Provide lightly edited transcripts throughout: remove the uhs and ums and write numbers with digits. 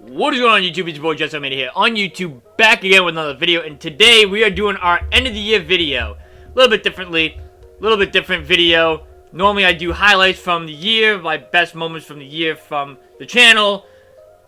What is going on YouTube? It's your boy Jess here on YouTube, back again with another video, and today we are doing our end of the year video. A little bit different video. Normally I do highlights from the year, my best moments from the year from the channel,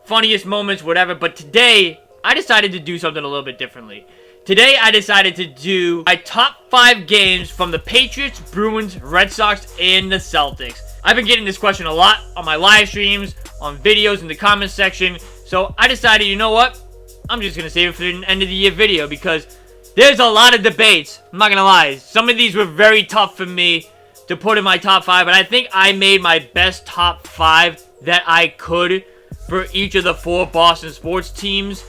funniest moments, whatever, but today I decided to do something a little bit differently. Today I decided to do my top 5 games from the Patriots, Bruins, Red Sox, and the Celtics. I've been getting this question a lot on my live streams, on videos, in the comments section. So I decided, you know what? I'm just going to save it for the end of the year video because there's a lot of debates. I'm not going to lie. Some of these were very tough for me to put in my top 5. But I think I made my best top 5 that I could for each of the 4 Boston sports teams.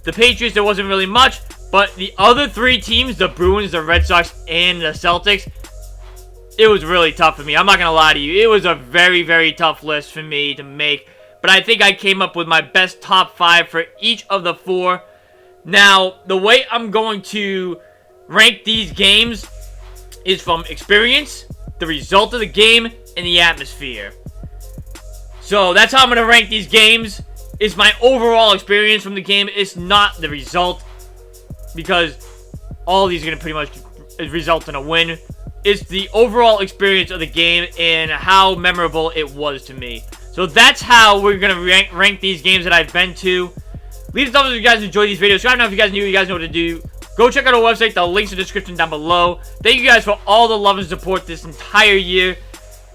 The Patriots, there wasn't really much. But the other 3 teams, the Bruins, the Red Sox, and the Celtics, it was really tough for me. I'm not going to lie to you. It was a very, very tough list for me to make. But I think I came up with my best top 5 for each of the 4. Now, the way I'm going to rank these games is from experience, the result of the game, and the atmosphere. So, that's how I'm going to rank these games. It's my overall experience from the game. It's not the result. Because all of these are going to pretty much result in a win. It's the overall experience of the game and how memorable it was to me. So that's how we're going to rank these games that I've been to. Leave a thumbs up if you guys enjoy these videos. Subscribe now if you guys new. You guys know what to do. Go check out our website. The link's in the description down below. Thank you guys for all the love and support this entire year.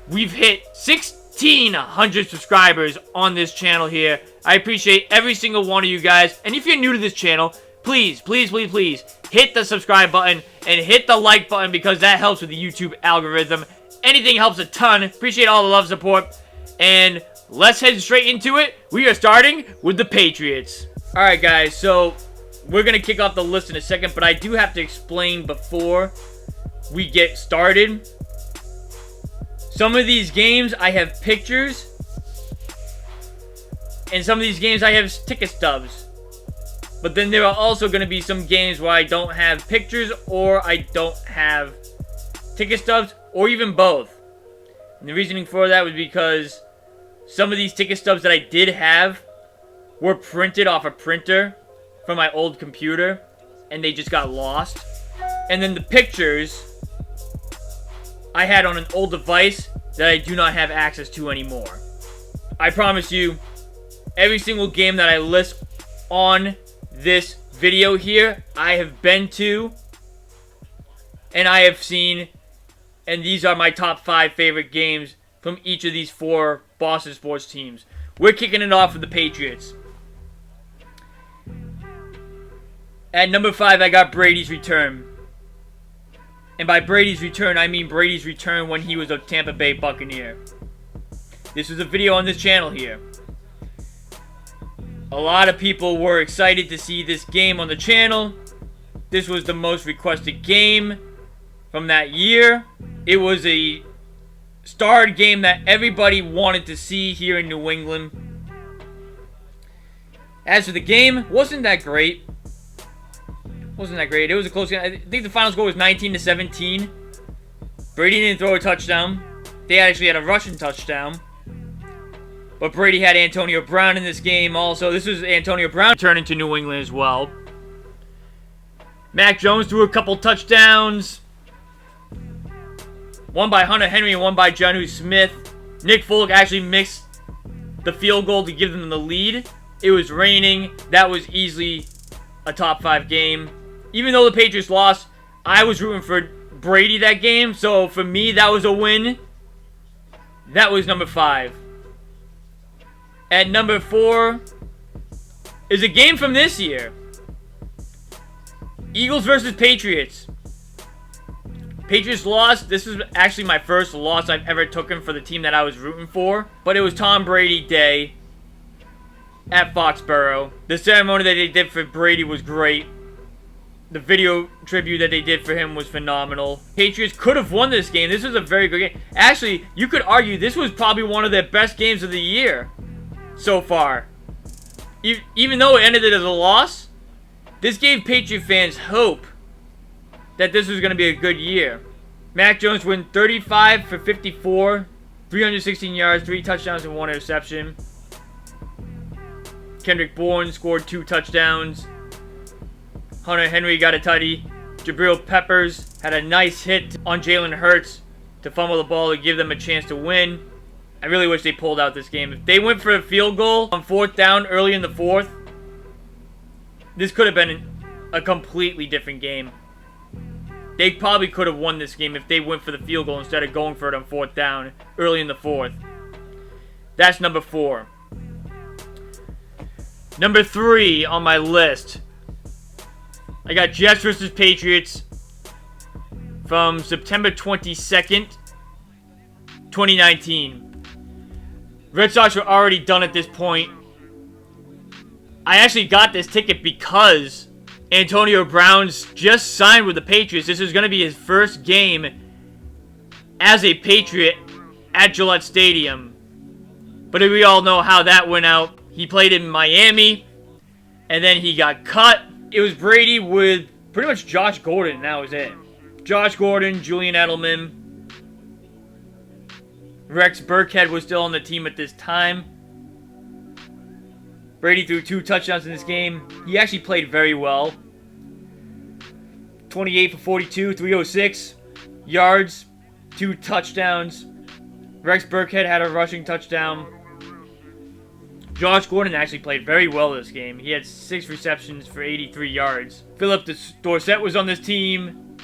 We've hit 1,600 subscribers on this channel here. I appreciate every single one of you guys. And if you're new to this channel, please, please, please, please hit the subscribe button and hit the like button because that helps with the YouTube algorithm. Anything helps a ton. Appreciate all the love and support. And let's head straight into it. We are starting with the Patriots. Alright guys, so we're going to kick off the list in a second, but I do have to explain before we get started. Some of these games I have pictures, and some of these games I have ticket stubs. But then there are also going to be some games where I don't have pictures or I don't have ticket stubs or even both. And the reasoning for that was because some of these ticket stubs that I did have were printed off a printer from my old computer and they just got lost. And then the pictures I had on an old device that I do not have access to anymore. I promise you, every single game that I list on this video here, I have been to and I have seen, and these are my top 5 favorite games from each of these 4 Boston sports teams. We're kicking it off with the Patriots. At number 5, I got Brady's return. And by Brady's return, I mean Brady's return when he was a Tampa Bay Buccaneer. This was a video on this channel here. A lot of people were excited to see this game on the channel. This was the most requested game from that year. It was a starred game that everybody wanted to see here in New England. As for the game, wasn't that great. It was a close game. I think the final score was 19-17. Brady didn't throw a touchdown. They actually had a rushing touchdown. But Brady had Antonio Brown in this game also. This was Antonio Brown turning to New England as well. Mac Jones threw a couple touchdowns. One by Hunter Henry and one by Jonnu Smith. Nick Folk actually missed the field goal to give them the lead. It was raining. That was easily a top 5 game. Even though the Patriots lost, I was rooting for Brady that game. So for me, that was a win. That was number 5. At number 4 is a game from this year. Eagles versus Patriots. Patriots lost. This was actually my first loss I've ever taken for the team that I was rooting for. But it was Tom Brady Day at Foxborough. The ceremony that they did for Brady was great. The video tribute that they did for him was phenomenal. Patriots could have won this game. This was a very good game. Actually, you could argue this was probably one of their best games of the year so far. Even though it ended as a loss, this gave Patriot fans hope that this was going to be a good year. Mac Jones went 35 for 54, 316 yards, 3 touchdowns, and 1 interception. Kendrick Bourne scored 2 touchdowns. Hunter Henry got a tutty. Jabril Peppers had a nice hit on Jalen Hurts to fumble the ball to give them a chance to win. I really wish they pulled out this game. If they went for a field goal on 4th down early in the 4th, this could have been a completely different game. They probably could have won this game if they went for the field goal instead of going for it on 4th down early in the 4th. That's number 4. Number 3 on my list. I got Jets versus Patriots from September 22nd, 2019. Red Sox were already done at this point. I actually got this ticket because Antonio Brown's just signed with the Patriots. This is going to be his first game as a Patriot at Gillette Stadium. But we all know how that went out. He played in Miami, and then he got cut. It was Brady with pretty much Josh Gordon, and that was it. Josh Gordon, Julian Edelman. Rex Burkhead was still on the team at this time. Brady threw 2 touchdowns in this game. He actually played very well. 28 for 42, 306 yards, 2 touchdowns. Rex Burkhead had a rushing touchdown. Josh Gordon actually played very well this game. He had 6 receptions for 83 yards. Philip Dorsett was on this team.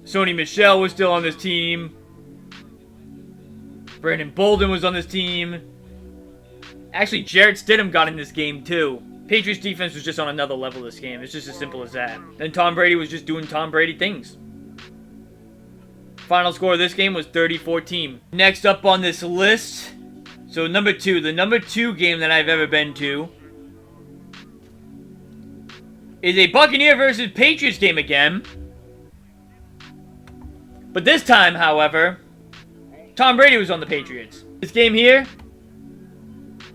Sony Michel was still on this team. Brandon Bolden was on this team. Actually, Jarrett Stidham got in this game too. Patriots defense was just on another level this game. It's just as simple as that. Then Tom Brady was just doing Tom Brady things. Final score of this game was 30-14. Next up on this list, so number 2, the number 2 game that I've ever been to is a Buccaneer versus Patriots game again. But this time, however, Tom Brady was on the Patriots. This game here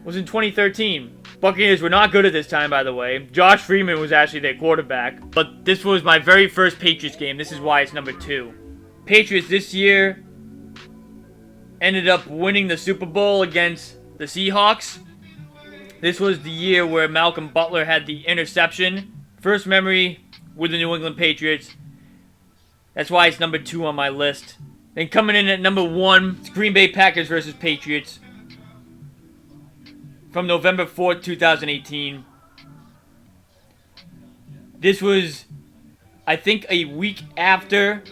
was in 2013. Buccaneers were not good at this time, by the way. Josh Freeman was actually their quarterback. But this was my very first Patriots game. This is why it's number 2. Patriots this year ended up winning the Super Bowl against the Seahawks. This was the year where Malcolm Butler had the interception. First memory with the New England Patriots. That's why it's number 2 on my list. Then coming in at number 1, it's Green Bay Packers versus Patriots from November 4th, 2018. This was, I think, a week after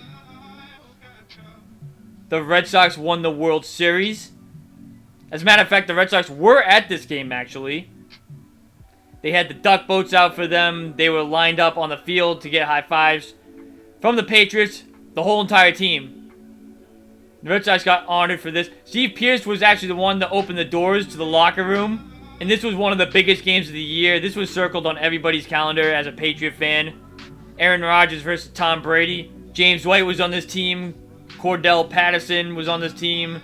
the Red Sox won the World Series. As a matter of fact, the Red Sox were at this game, actually. They had the duck boats out for them. They were lined up on the field to get high fives from the Patriots, the whole entire team. The Red Sox got honored for this. Steve Pierce was actually the one that opened the doors to the locker room. And this was one of the biggest games of the year. This was circled on everybody's calendar as a Patriot fan. Aaron Rodgers versus Tom Brady. James White was on this team. Cordell Patterson was on this team.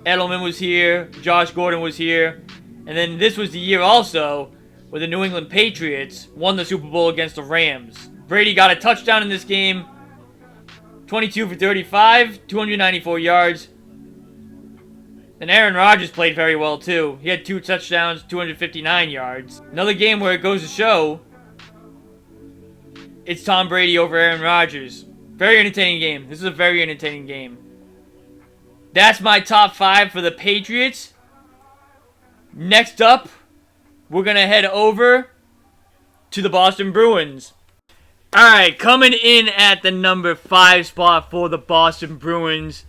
Edelman was here. Josh Gordon was here. And then this was the year also where the New England Patriots won the Super Bowl against the Rams. Brady got a touchdown in this game. 22 for 35, 294 yards. And Aaron Rodgers played very well too. He had 2 touchdowns, 259 yards. Another game where it goes to show it's Tom Brady over Aaron Rodgers. Very entertaining game. This is a very entertaining game. That's my top 5 for the Patriots. Next up, we're going to head over to the Boston Bruins. Alright, coming in at the number 5 spot for the Boston Bruins.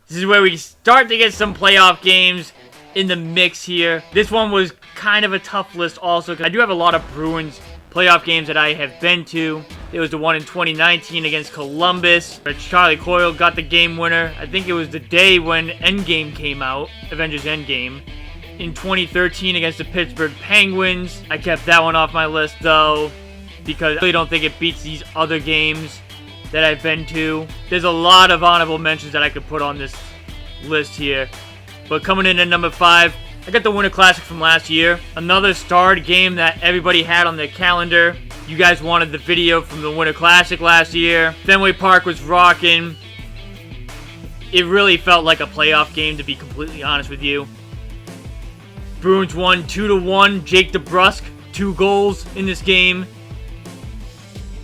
This is where we start to get some playoff games in the mix here. This one was kind of a tough list also, because I do have a lot of Bruins playoff games that I have been to. There was the one in 2019 against Columbus, where Charlie Coyle got the game winner. I think it was the day when Endgame came out, Avengers Endgame. In 2013 against the Pittsburgh Penguins. I kept that one off my list though, because I really don't think it beats these other games that I've been to. There's a lot of honorable mentions that I could put on this list here. But coming in at number 5, I got the Winter Classic from last year. Another starred game that everybody had on their calendar. You guys wanted the video from the Winter Classic last year. Fenway Park was rocking. It really felt like a playoff game, to be completely honest with you. Bruins won 2-1. Jake DeBrusk, 2 goals in this game.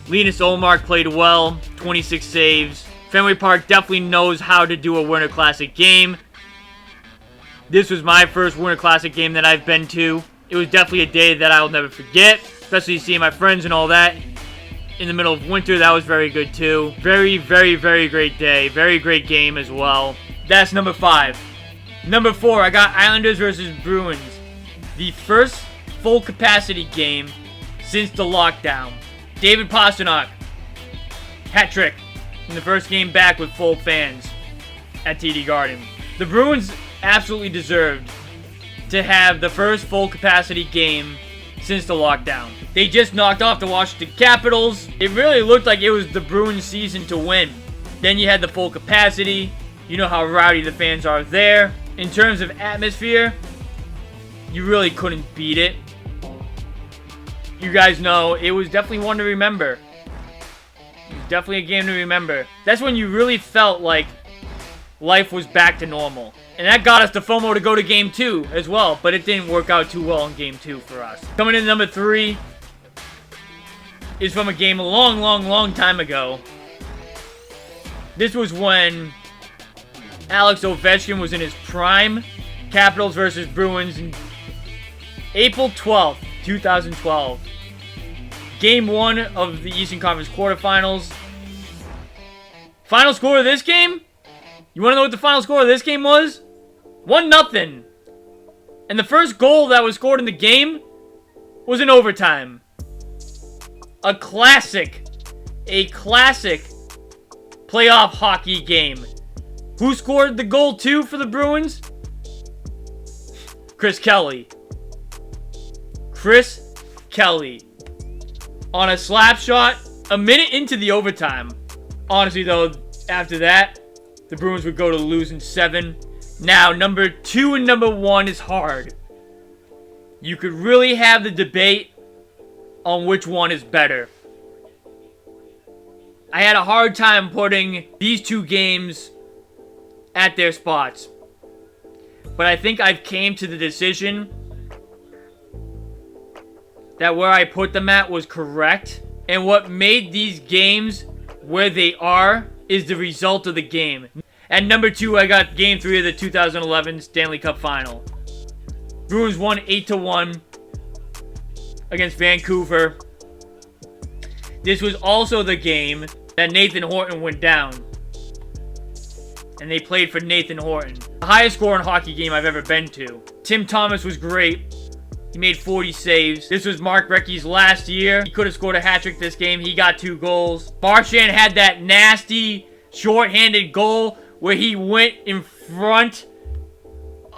Linus Ullmark played well, 26 saves. Fenway Park definitely knows how to do a Winter Classic game. This was my first Winter Classic game that I've been to. It was definitely a day that I'll never forget, especially seeing my friends and all that. In the middle of winter, that was very good too. Very, very, very great day. Very great game as well. That's number 5. Number 4, I got Islanders versus Bruins. The first full capacity game since the lockdown. David Pastrnak, hat trick in the first game back with full fans at TD Garden. The Bruins absolutely deserved to have the first full capacity game since the lockdown. They just knocked off the Washington Capitals. It really looked like it was the Bruins season to win. Then you had the full capacity. You know how rowdy the fans are there. In terms of atmosphere, you really couldn't beat it. You guys know it was definitely one to remember. It was definitely a game to remember. That's when you really felt like life was back to normal. And that got us the FOMO to go to Game 2 as well. But it didn't work out too well in Game 2 for us. Coming in number 3 is from a game a long, long, long time ago. This was when Alex Ovechkin was in his prime. Capitals versus Bruins in April 12th, 2012. Game 1 of the Eastern Conference quarterfinals. Final score of this game? You want to know what the final score of this game was? 1-0. And the first goal that was scored in the game was in overtime. A classic playoff hockey game. Who scored the goal 2 for the Bruins? Chris Kelly. Chris Kelly. On a slap shot, a minute into the overtime. Honestly, though, after that, the Bruins would go to losing 7. Now, number 2 and number 1 is hard. You could really have the debate on which one is better. I had a hard time putting these 2 games at their spots. But I think I've came to the decision that where I put them at was correct. And what made these games where they are is the result of the game. At number 2, I got Game 3 of the 2011 Stanley Cup Final. Bruins won 8-1 against Vancouver. This was also the game that Nathan Horton went down. And they played for Nathan Horton. The highest scoring hockey game I've ever been to. Tim Thomas was great. He made 40 saves. This was Mark Recchi's last year. He could have scored a hat trick this game. He got 2 goals. Marchand had that nasty short-handed goal where he went in front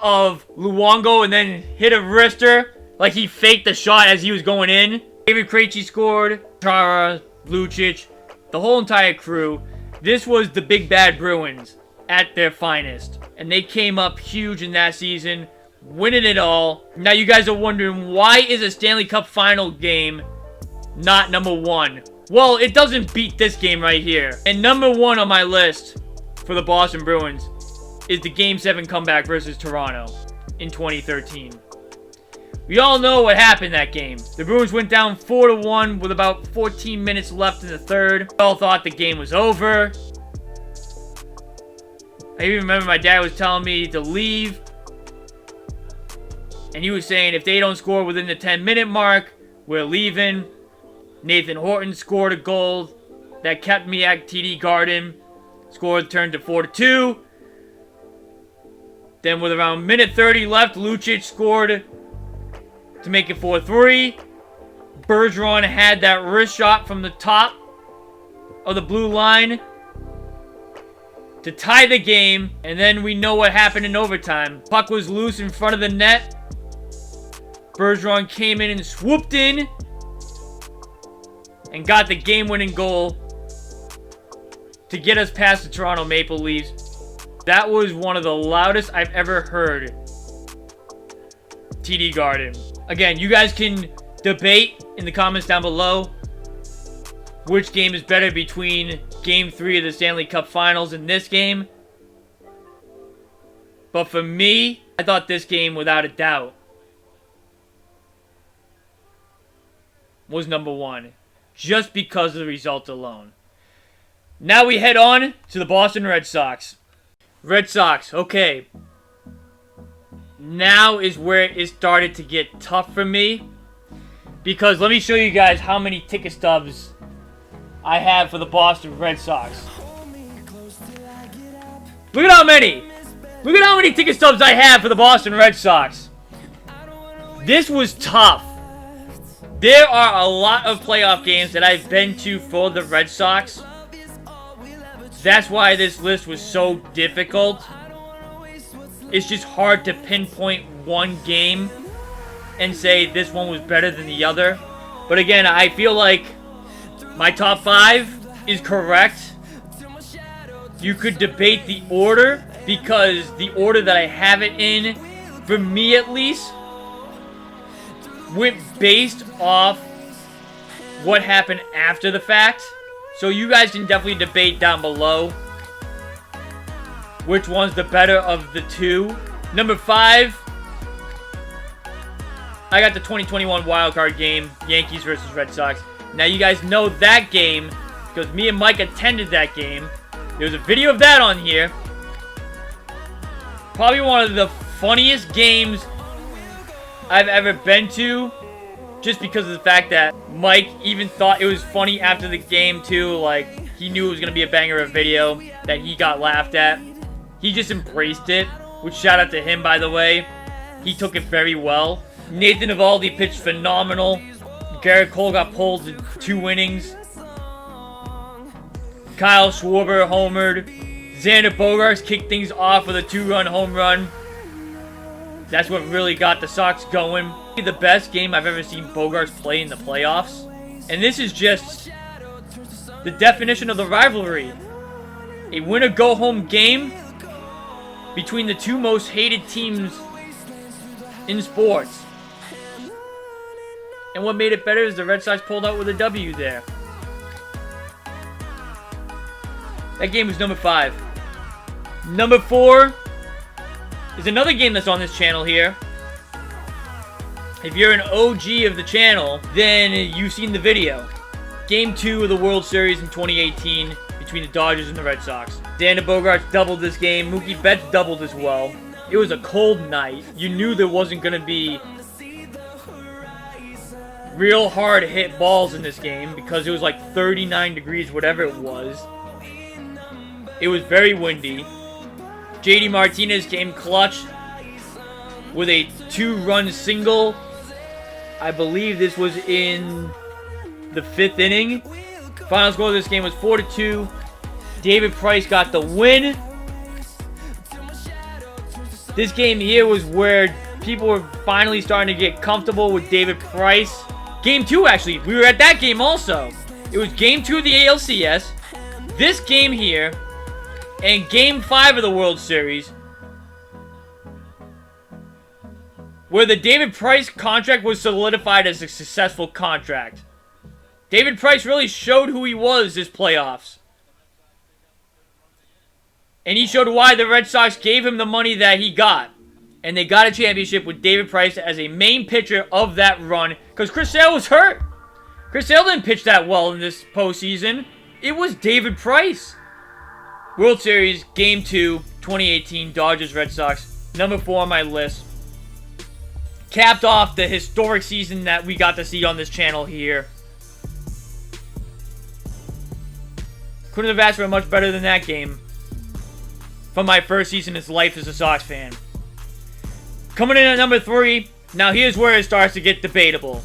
of Luongo and then hit a wrister. Like he faked the shot as he was going in. David Krejci scored. Chara, Lucic, the whole entire crew. This was the big bad Bruins at their finest. And they came up huge in that season, winning it all. Now you guys are wondering, why is a Stanley Cup Final game not number 1? Well, it doesn't beat this game right here. And number 1 on my list for the Boston Bruins is the Game 7 comeback versus Toronto in 2013. We all know what happened that game. The Bruins went down 4-1 with about 14 minutes left in the third. We all thought the game was over. I even remember my dad was telling me to leave. And he was saying if they don't score within the 10-minute mark, we're leaving. Nathan Horton scored a goal that kept me at TD Garden. Score turned to 4-2. Then with around minute 30 left, Lucic scored to make it 4-3. Bergeron had that wrist shot from the top of the blue line to tie the game. And then we know what happened in overtime. Puck was loose in front of the net. Bergeron came in and swooped in and got the game-winning goal to get us past the Toronto Maple Leafs. That was one of the loudest I've ever heard TD Garden. Again, you guys can debate in the comments down below which game is better between Game 3 of the Stanley Cup Finals and this game. But for me, I thought this game, without a doubt, was number 1. Just because of the result alone. Now we head on to the Boston Red Sox. Red Sox, okay. Now is where it started to get tough for me. Because let me show you guys how many ticket stubs I have for the Boston Red Sox. Look at how many! Look at how many ticket stubs I have for the Boston Red Sox. This was tough. There are a lot of playoff games that I've been to for the Red Sox. That's why this list was so difficult. It's just hard to pinpoint one game and say this one was better than the other. But again, I feel like my top 5 is correct. You could debate the order because the order that I have it in, for me at least, went based off what happened after the fact. So you guys can definitely debate down below which one's the better of the two. Number 5, I got the 2021 wildcard game, Yankees versus Red Sox. Now you guys know that game because me and Mike attended that game. There's a video of that on here. Probably one of the funniest games I've ever been to, just because of the fact that Mike even thought it was funny after the game too. Like, he knew it was going to be a banger of video that he got laughed at. He just embraced it, which shout out to him, by the way. He took it very well. Nathan Eovaldi pitched phenomenal. Garrett Cole got pulled in 2 innings. Kyle Schwarber homered. Xander Bogaerts kicked things off with a 2-run home run. That's what really got the Sox going. The best game I've ever seen Bogaerts play in the playoffs. And this is just the definition of the rivalry. A win-or-go-home game between the 2 most hated teams in sports. And what made it better is the Red Sox pulled out with a W there. That game was number 5. Number 4 is another game that's on this channel here. If you're an OG of the channel, then you've seen the video. Game 2 of the World Series in 2018 between the Dodgers and the Red Sox. Xander Bogaerts doubled this game. Mookie Betts doubled as well. It was a cold night. You knew there wasn't going to be real hard hit balls in this game because it was like 39 degrees, whatever it was. It was very windy. JD Martinez came clutch with a 2-run single. I believe this was in the 5th inning. Final score of this game was 4-2. David Price got the win. This game here was where people were finally starting to get comfortable with David Price. Game 2, actually. We were at that game also. It was Game 2 of the ALCS. This game here. And Game 5 of the World Series. Where the David Price contract was solidified as a successful contract. David Price really showed who he was this playoffs. And he showed why the Red Sox gave him the money that he got. And they got a championship with David Price as a main pitcher of that run. Because Chris Sale was hurt. Chris Sale didn't pitch that well in this postseason. It was David Price. World Series, Game 2, 2018, Dodgers-Red Sox. Number 4 on my list. Capped off the historic season that we got to see on this channel here. Couldn't have asked for much better than that game. From my first season as life as a Sox fan. Coming in at number 3. Now here's where it starts to get debatable.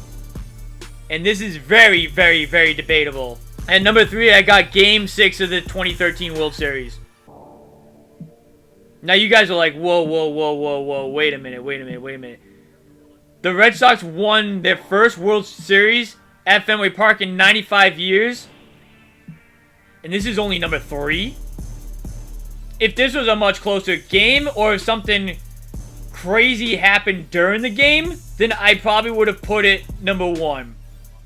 And this is very, very, very debatable. At number 3, I got Game 6 of the 2013 World Series. Now you guys are like, whoa, whoa, whoa, whoa, whoa, wait a minute, wait a minute, wait a minute. The Red Sox won their first World Series at Fenway Park in 95 years. And this is only number 3. If this was a much closer game, or if something crazy happened during the game, then I probably would have put it number 1.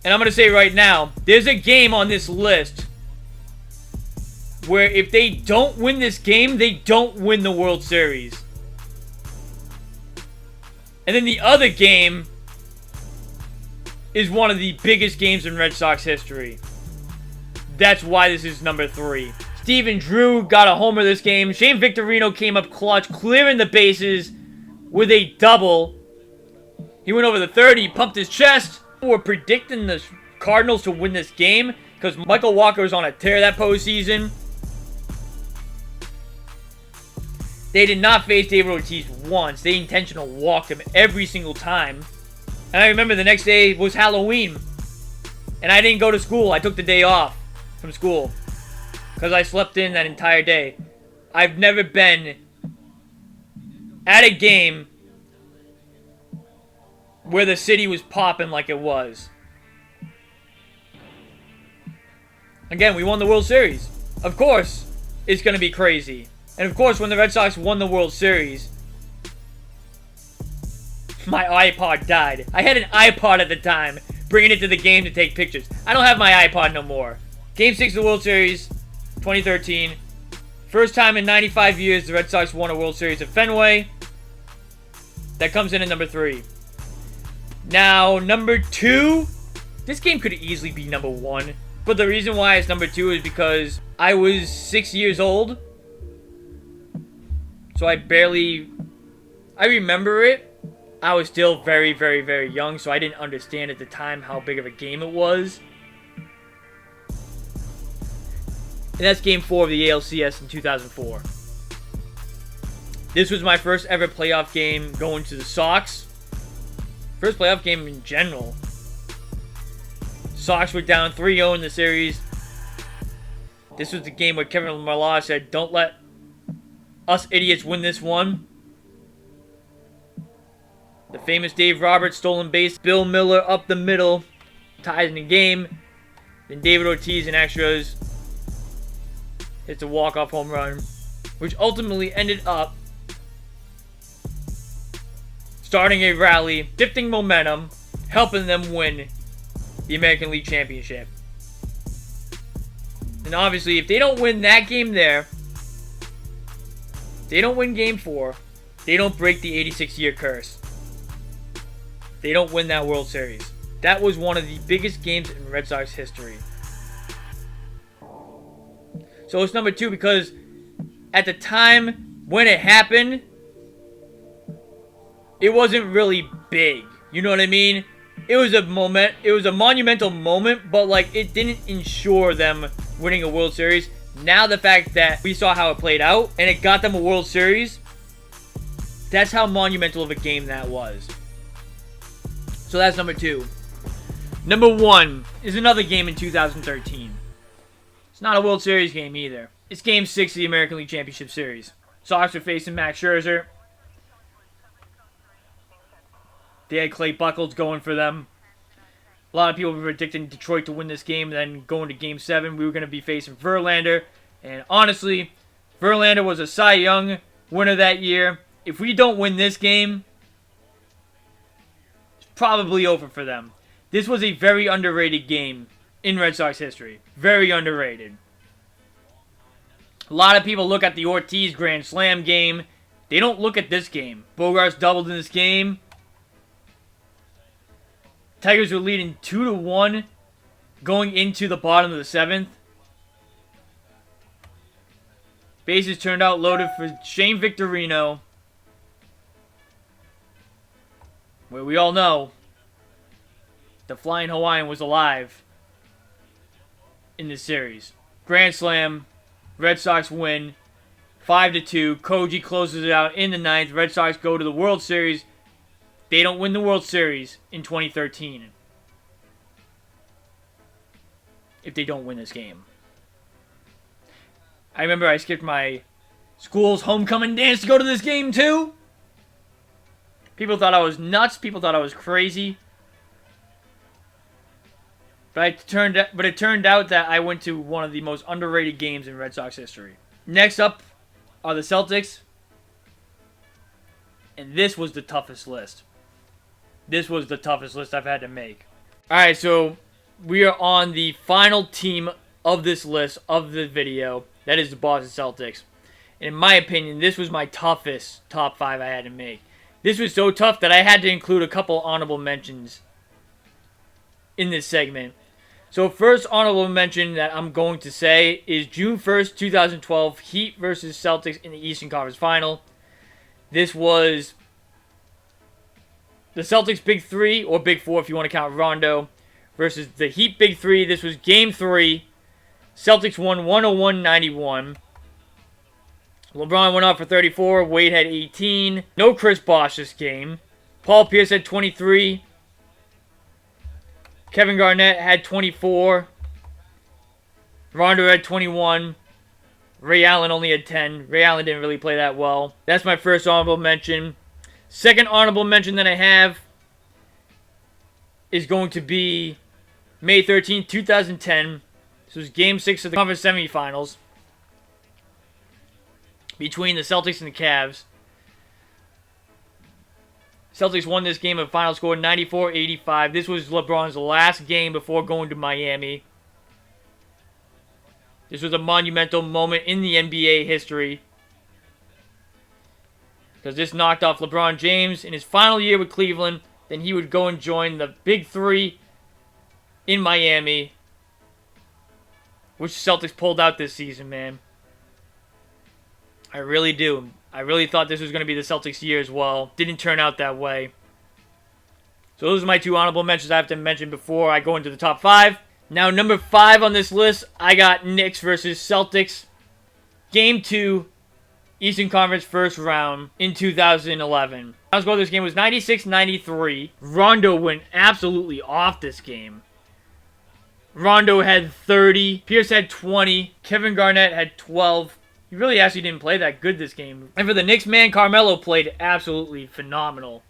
And I'm going to say right now, there's a game on this list where if they don't win this game, they don't win the World Series. And then the other game is one of the biggest games in Red Sox history. That's why this is number 3. Steven Drew got a homer this game. Shane Victorino came up clutch, clearing the bases with a double. He went over the third. He pumped his chest. We're predicting the Cardinals to win this game because Michael Walker was on a tear that postseason. They did not face David Ortiz once. They intentionally walked him every single time. And I remember the next day was Halloween. And I didn't go to school. I took the day off from school because I slept in that entire day. I've never been at a game where the city was popping like it was. Again, we won the World Series. Of course, it's going to be crazy. And of course, when the Red Sox won the World Series, my iPod died. I had an iPod at the time, bringing it to the game to take pictures. I don't have my iPod no more. Game 6 of the World Series, 2013. First time in 95 years the Red Sox won a World Series at Fenway. That comes in at number 3. Now, number 2. This game could easily be number 1. But the reason why it's number 2 is because I was 6 years old. So I remember it. I was still very, very, very young, so I didn't understand at the time how big of a game it was. And that's Game 4 of the ALCS in 2004. This was my first ever playoff game going to the Sox. First playoff game in general. Sox were down 3-0 in the series. This was the game where Kevin Marlaw said, "Don't let us idiots win this one." The famous Dave Roberts stolen base. Bill Miller up the middle. Ties in the game. Then David Ortiz in extras hits a walk-off home run, which ultimately ended up starting a rally, shifting momentum, helping them win the American League Championship. And obviously, if they don't win that game there, they don't win Game 4, they don't break the 86-year curse. They don't win that World Series. That was one of the biggest games in Red Sox history. So it's number 2 because at the time when it happened, it wasn't really big. You know what I mean? It was a monumental moment, but like it didn't ensure them winning a World Series. Now the fact that we saw how it played out and it got them a World Series, that's how monumental of a game that was. So that's number 2. Number 1 is another game in 2013. It's not a World Series game either. It's Game 6 of the American League Championship Series. Sox are facing Max Scherzer. They had Clay Buchholz going for them. A lot of people were predicting Detroit to win this game. Then going to Game 7, we were going to be facing Verlander. And honestly, Verlander was a Cy Young winner that year. If we don't win this game, it's probably over for them. This was a very underrated game in Red Sox history. Very underrated. A lot of people look at the Ortiz Grand Slam game. They don't look at this game. Bogarts doubled in this game. Tigers were leading 2-1 going into the bottom of the 7th. Bases turned out loaded for Shane Victorino, where we all know the Flying Hawaiian was alive in this series. Grand Slam, Red Sox win 5-2. Koji closes it out in the 9th. Red Sox go to the World Series. They don't win the World Series in 2013 if they don't win this game. I remember I skipped my school's homecoming dance to go to this game too. People thought I was nuts. People thought I was crazy. But it turned out that I went to one of the most underrated games in Red Sox history. Next up are the Celtics. And this was the toughest list. This was the toughest list I've had to make. Alright, so we are on the final team of this list of the video. That is the Boston Celtics. And in my opinion, this was my toughest top 5 I had to make. This was so tough that I had to include a couple honorable mentions in this segment. So first honorable mention that I'm going to say is June 1st, 2012, Heat versus Celtics in the Eastern Conference Final. This was the Celtics Big 3, or Big 4 if you want to count Rondo, versus the Heat Big 3. This was Game 3. Celtics won 101-91. LeBron went off for 34. Wade had 18. No Chris Bosh this game. Paul Pierce had 23. Kevin Garnett had 24. Rondo had 21. Ray Allen only had 10. Ray Allen didn't really play that well. That's my first honorable mention. Second honorable mention that I have is going to be May 13, 2010. This was Game 6 of the conference semifinals between the Celtics and the Cavs. Celtics won this game, a final score 94-85. This was LeBron's last game before going to Miami. This was a monumental moment in the NBA history, because this knocked off LeBron James in his final year with Cleveland. Then he would go and join the Big 3 in Miami, which the Celtics pulled out this season, man. I really do. I really thought this was going to be the Celtics' year as well. Didn't turn out that way. So those are my two honorable mentions I have to mention before I go into the top 5. Now, number 5 on this list, I got Knicks versus Celtics. Game 2, Eastern Conference first round in 2011. The score of this game was 96-93. Rondo went absolutely off this game. Rondo had 30. Pierce had 20. Kevin Garnett had 12. He really actually didn't play that good this game. And for the Knicks, man, Carmelo played absolutely phenomenal.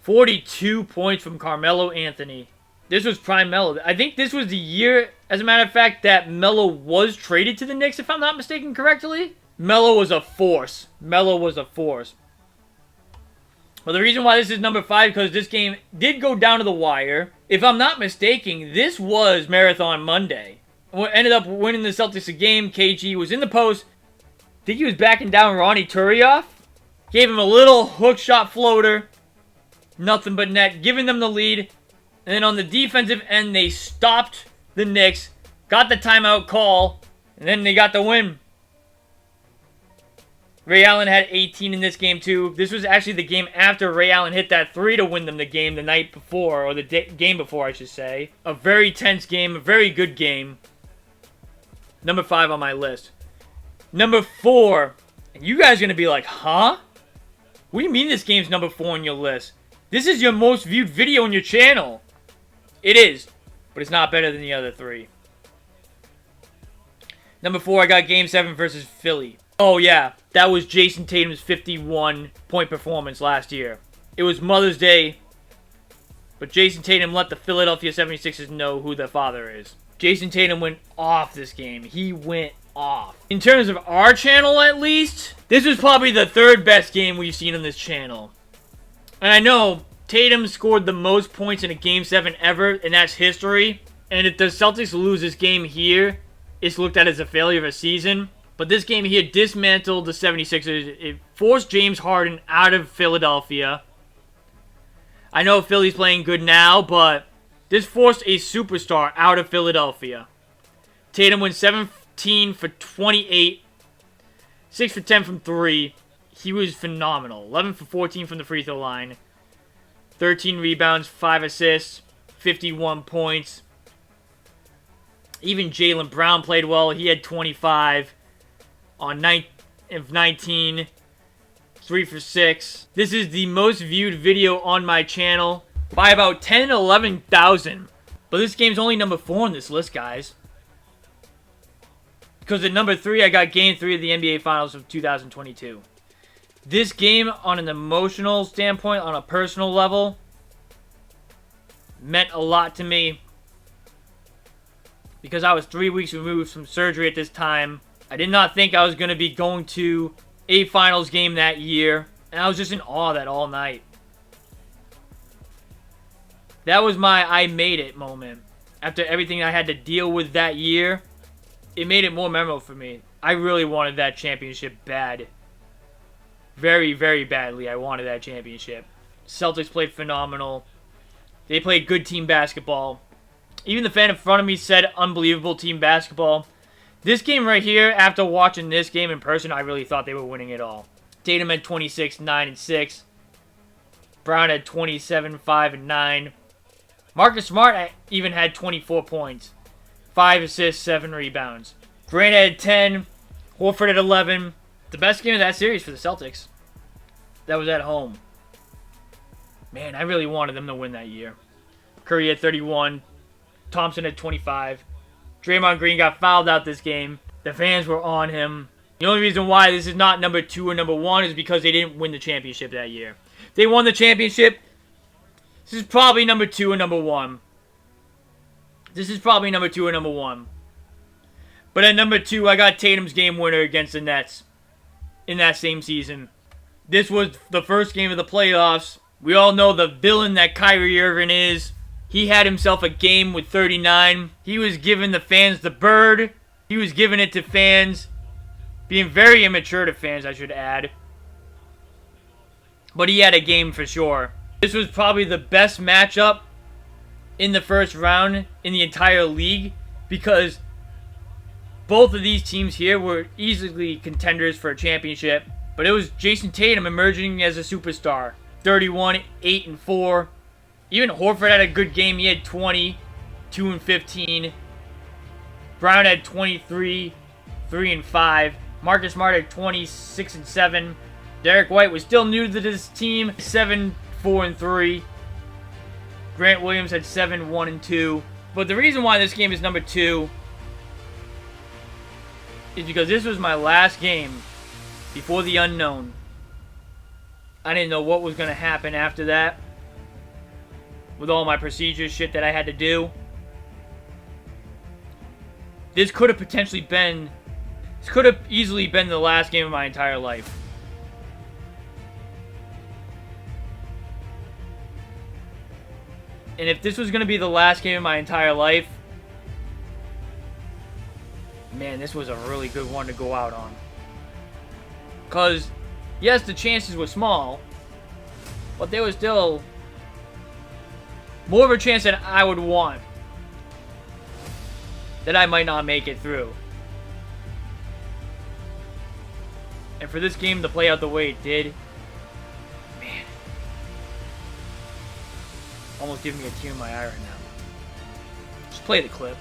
42 points from Carmelo Anthony. This was prime Melo. I think this was the year, as a matter of fact, that Melo was traded to the Knicks, if I'm not mistaken correctly. Melo was a force. Melo was a force. But the reason why this is number 5, because this game did go down to the wire. If I'm not mistaken, this was Marathon Monday. What ended up winning the Celtics a game, KG was in the post. I think he was backing down Ronnie Turioff. Gave him a little hook shot floater. Nothing but net, giving them the lead. And then on the defensive end, they stopped the Knicks. Got the timeout call. And then they got the win. Ray Allen had 18 in this game too. This was actually the game after Ray Allen hit that 3 to win them the game the night before. Or the game before, I should say. A very tense game. A very good game. Number 5 on my list. Number 4. And you guys are going to be like, huh? What do you mean this game's number 4 on your list? This is your most viewed video on your channel. It is. But it's not better than the other 3. Number 4, I got Game 7 versus Philly. Oh, yeah. That was Jason Tatum's 51-point performance last year. It was Mother's Day. But Jason Tatum let the Philadelphia 76ers know who their father is. Jason Tatum went off this game. He went off. In terms of our channel, at least, this was probably the 3rd best game we've seen on this channel. And I know Tatum scored the most points in a Game 7 ever, and that's history. And if the Celtics lose this game here, it's looked at as a failure of a season. But this game here dismantled the 76ers. It forced James Harden out of Philadelphia. I know Philly's playing good now, but this forced a superstar out of Philadelphia. Tatum went 17 for 28. 6 for 10 from 3. He was phenomenal. 11 for 14 from the free throw line. 13 rebounds, 5 assists, 51 points. Even Jaylen Brown played well. He had 25 on 19, 3 for 6. This is the most viewed video on my channel by about 10, 11,000. But this game's only number 4 on this list, guys. Because at number 3, I got Game 3 of the NBA Finals of 2022. This game, on an emotional standpoint, on a personal level, meant a lot to me. Because I was 3 weeks removed from surgery at this time. I did not think I was going to be going to a finals game that year. And I was just in awe of that all night. That was my I made it moment. After everything I had to deal with that year, it made it more memorable for me. I really wanted that championship bad. Very, very badly, I wanted that championship. Celtics played phenomenal. They played good team basketball. Even the fan in front of me said unbelievable team basketball. This game right here, after watching this game in person, I really thought they were winning it all. Tatum had 26, 9, and 6. Brown had 27, 5, and 9. Marcus Smart even had 24 points. 5 assists, 7 rebounds. Grant had 10. Horford at 11. The best game of that series for the Celtics. That was at home. Man, I really wanted them to win that year. Curry had 31. Thompson had 25. Draymond Green got fouled out this game. The fans were on him. The only reason why this is not number 2 or number 1 is because they didn't win the championship that year. If they won the championship, this is probably number 2 or number 1. This is probably number 2 or number 1. But at number 2, I got Tatum's game winner against the Nets in that same season. This was the first game of the playoffs. We all know the villain that Kyrie Irving is. He had himself a game with 39. He was giving the fans the bird. He was giving it to fans. Being very immature to fans, I should add. But he had a game for sure. This was probably the best matchup in the first round in the entire league because both of these teams here were easily contenders for a championship. But it was Jason Tatum emerging as a superstar. 31, 8, and 4. Even Horford had a good game. He had 20, 2, and 15. Brown had 23, 3, and 5. Marcus Smart had 26 and 7. Derek White was still new to this team. 7, 4, and 3. Grant Williams had 7, 1, and 2. But the reason why this game is number 2 is because this was my last game before the unknown. I didn't know what was going to happen after that with all my procedures shit that I had to do. This could have potentially been, this could have easily been the last game of my entire life. And if this was going to be the last game of my entire life, man, this was a really good one to go out on. Because, yes, the chances were small, but there was still more of a chance than I would want that I might not make it through. And for this game to play out the way it did, man, almost giving me a tear in my eye right now. Just play the clip.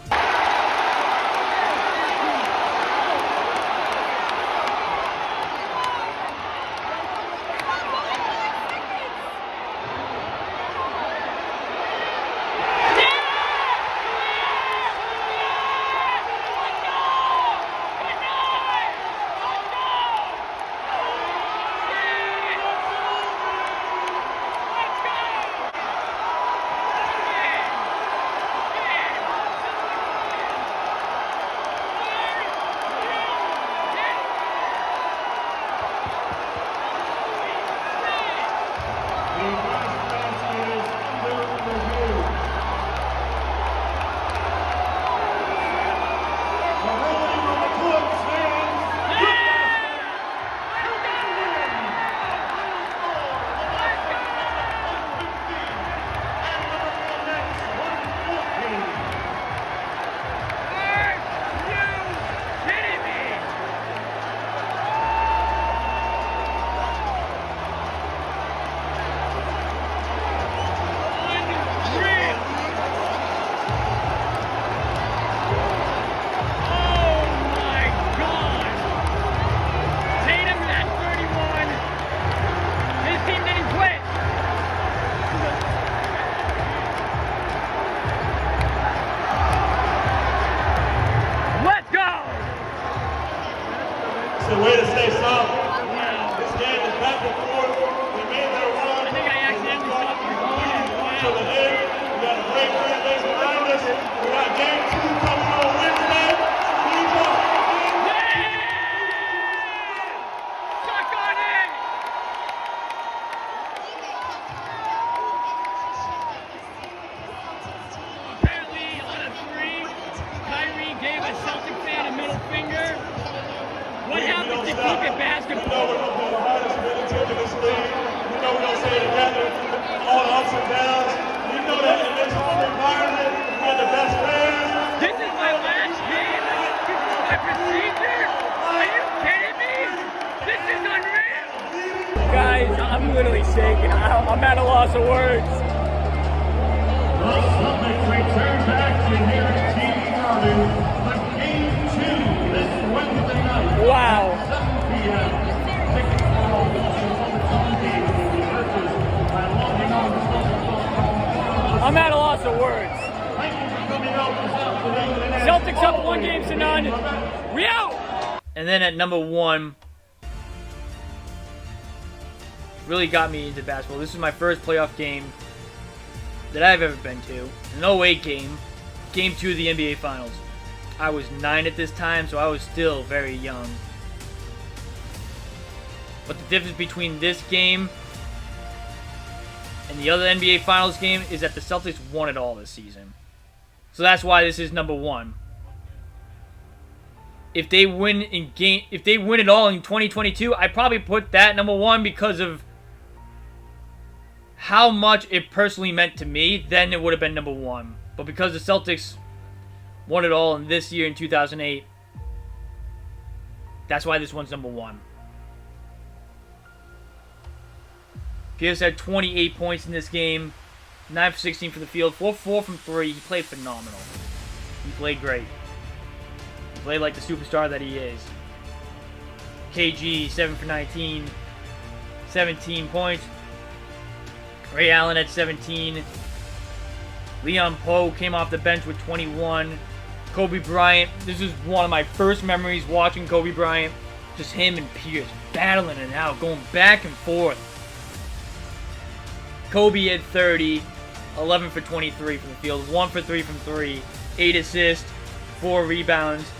It's a way to stay soft. This game is back and forth. We made that run. I think I accidentally stopped recording. To the end. We got a great fan base behind us. We got game 2 coming on Wednesday. Please don't forget. Suck on it! Apparently, on a 3, Kyrie gave a Celtic fan a middle finger. What happens to keep it basketball? We know we're going to be the hardest military in this league. We know we're going to stay together all the ups and downs. We know that in this home environment, we're the best mistaken. I'm at a loss of words. The Celtics return back to here at TD Garden for Game 2 this Wednesday night. Wow. 7 p.m. Tickets for all Boston Celtics home games will be purchased by logging on to Celtics.com. I'm at a loss of words. Thank you for coming out this afternoon. Celtics up 1-0. We out. And then at number 1, really got me into basketball. This is my first playoff game that I've ever been to. An 08 game. Game 2 of the NBA Finals. I was 9 at this time, so I was still very young. But the difference between this game and the other NBA Finals game is that the Celtics won it all this season. So that's why this is number 1. If they win it all in 2022, I probably put that number 1 because of how much it personally meant to me. Then it would have been number 1. But because the Celtics won it all in this year in 2008, that's why this one's number 1. Pierce had 28 points in this game, 9 for 16 from the field, 4 from 3. He played phenomenal. He played great. He played like the superstar that he is. KG, 7 for 19, 17 points. Ray Allen at 17. Leon Poe came off the bench with 21. Kobe Bryant. This is one of my first memories watching Kobe Bryant. Just him and Pierce battling it out, going back and forth. Kobe had 30, 11 for 23 from the field, 1 for 3 from 3, 8 assists, 4 rebounds,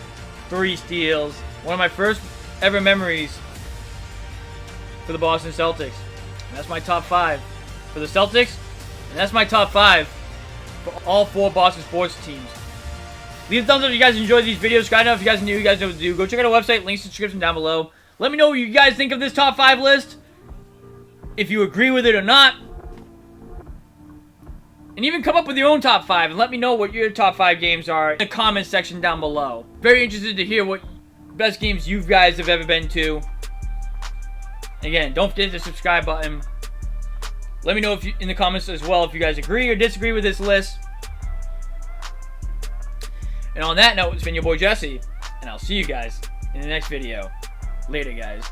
3 steals. One of my first ever memories for the Boston Celtics. And that's my top 5 for the Celtics, and that's my top 5 for all 4 Boston sports teams. Leave a thumbs up if you guys enjoyed these videos. Subscribe if you guys are new, you guys know what to do. Go check out our website, links in the description down below. Let me know what you guys think of this top 5 list, if you agree with it or not. And even come up with your own top 5 and let me know what your top 5 games are in the comment section down below. Very interested to hear what best games you guys have ever been to. Again, don't forget the subscribe button. Let me know if you, in the comments as well if you guys agree or disagree with this list. And on that note, it's been your boy Jesse, and I'll see you guys in the next video. Later, guys.